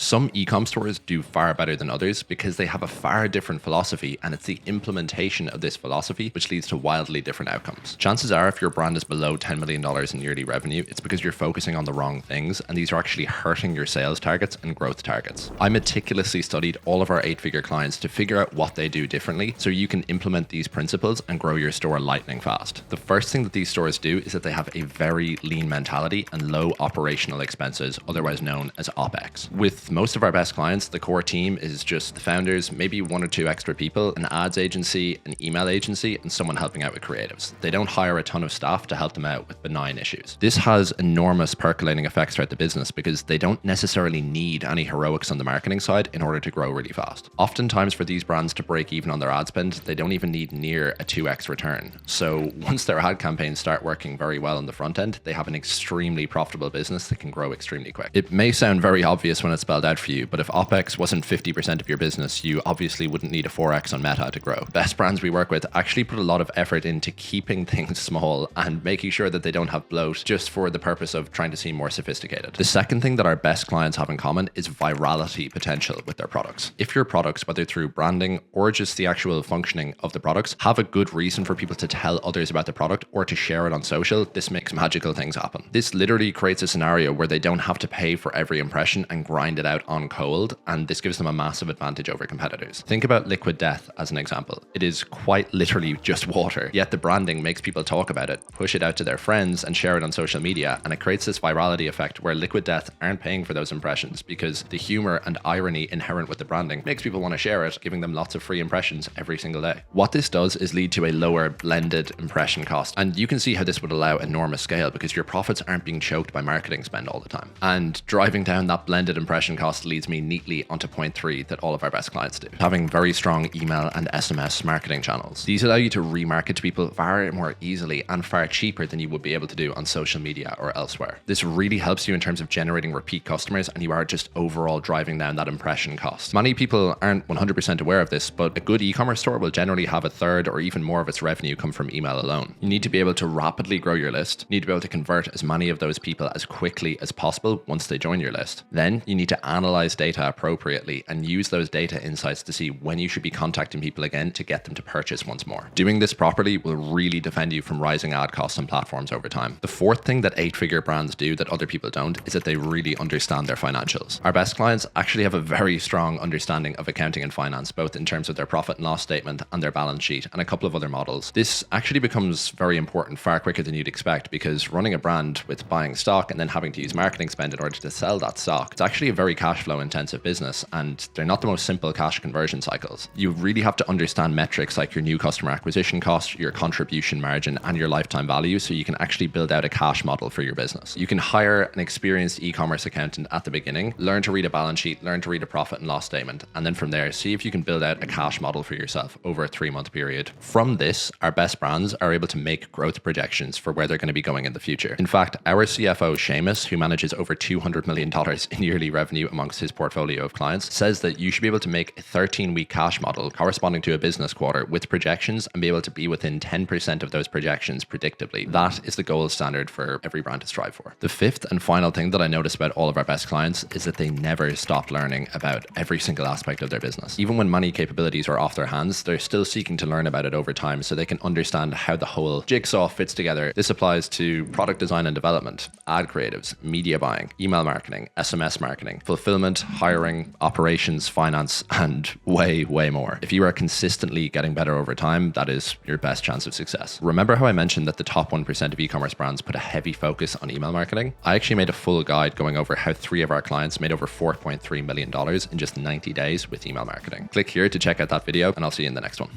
Some ecom stores do far better than others because they have a far different philosophy, and it's the implementation of this philosophy which leads to wildly different outcomes. Chances are, if your brand is below $10 million in yearly revenue, it's because you're focusing on the wrong things, and these are actually hurting your sales targets and growth targets. I meticulously studied all of our 8-figure clients to figure out what they do differently so you can implement these principles and grow your store lightning fast. The first thing that these stores do is that they have a very lean mentality and low operational expenses, otherwise known as OPEX. With most of our best clients, the core team is just the founders, maybe 1 or 2 extra people, an ads agency, an email agency, and someone helping out with creatives. They don't hire a ton of staff to help them out with benign issues. This has enormous percolating effects throughout the business because they don't necessarily need any heroics on the marketing side in order to grow really fast. Oftentimes for these brands to break even on their ad spend, they don't even need near a 2x return. So once their ad campaigns start working very well on the front end, they have an extremely profitable business that can grow extremely quick. It may sound very obvious when it's spelled out for you, but if OPEX wasn't 50% of your business, you obviously wouldn't need a 4x on Meta to grow. Best brands we work with actually put a lot of effort into keeping things small and making sure that they don't have bloat just for the purpose of trying to seem more sophisticated. The second thing that our best clients have in common is virality potential with their products. If your products, whether through branding or just the actual functioning of the products, have a good reason for people to tell others about the product or to share it on social, this makes magical things happen. This literally creates a scenario where they don't have to pay for every impression and grind it out on cold, and this gives them a massive advantage over competitors. Think about Liquid Death as an example. It is quite literally just water, yet the branding makes people talk about it, push it out to their friends, and share it on social media, and it creates this virality effect where Liquid Death aren't paying for those impressions because the humor and irony inherent with the branding makes people want to share it, giving them lots of free impressions every single day. What this does is lead to a lower blended impression cost, and you can see how this would allow enormous scale because your profits aren't being choked by marketing spend all the time. And driving down that blended impression cost leads me neatly onto point 3 that all of our best clients do: having very strong email and SMS marketing channels. These allow you to remarket to people far more easily and far cheaper than you would be able to do on social media or elsewhere. This really helps you in terms of generating repeat customers, and you are just overall driving down that impression cost. Many people aren't 100% aware of this, but a good e-commerce store will generally have a third or even more of its revenue come from email alone. You need to be able to rapidly grow your list, you need to be able to convert as many of those people as quickly as possible once they join your list. Then you need to analyze data appropriately and use those data insights to see when you should be contacting people again to get them to purchase once more. Doing this properly will really defend you from rising ad costs on platforms over time. The fourth thing that 8-figure brands do that other people don't is that they really understand their financials. Our best clients actually have a very strong understanding of accounting and finance, both in terms of their profit and loss statement and their balance sheet and a couple of other models. This actually becomes very important far quicker than you'd expect because running a brand with buying stock and then having to use marketing spend in order to sell that stock, it's actually a very cash flow intensive business, and they're not the most simple cash conversion cycles. You really have to understand metrics like your new customer acquisition cost, your contribution margin, and your lifetime value so you can actually build out a cash model for your business. You can hire an experienced e-commerce accountant at the beginning, learn to read a balance sheet, learn to read a profit and loss statement, and then from there, see if you can build out a cash model for yourself over a 3-month period. From this, our best brands are able to make growth projections for where they're going to be going in the future. In fact, our CFO, Seamus, who manages over $200 million in yearly revenue amongst his portfolio of clients, says that you should be able to make a 13-week cash model corresponding to a business quarter with projections and be able to be within 10% of those projections predictably. That is the gold standard for every brand to strive for. The fifth and final thing that I noticed about all of our best clients is that they never stop learning about every single aspect of their business. Even when money capabilities are off their hands, they're still seeking to learn about it over time so they can understand how the whole jigsaw fits together. This applies to product design and development, ad creatives, media buying, email marketing, SMS marketing, fulfillment, hiring, operations, finance, and way more. If you are consistently getting better over time, that is your best chance of success. Remember how I mentioned that the top 1% of e-commerce brands put a heavy focus on email marketing? I actually made a full guide going over how 3 of our clients made over $4.3 million in just 90 days with email marketing. Click here to check out that video, and I'll see you in the next one.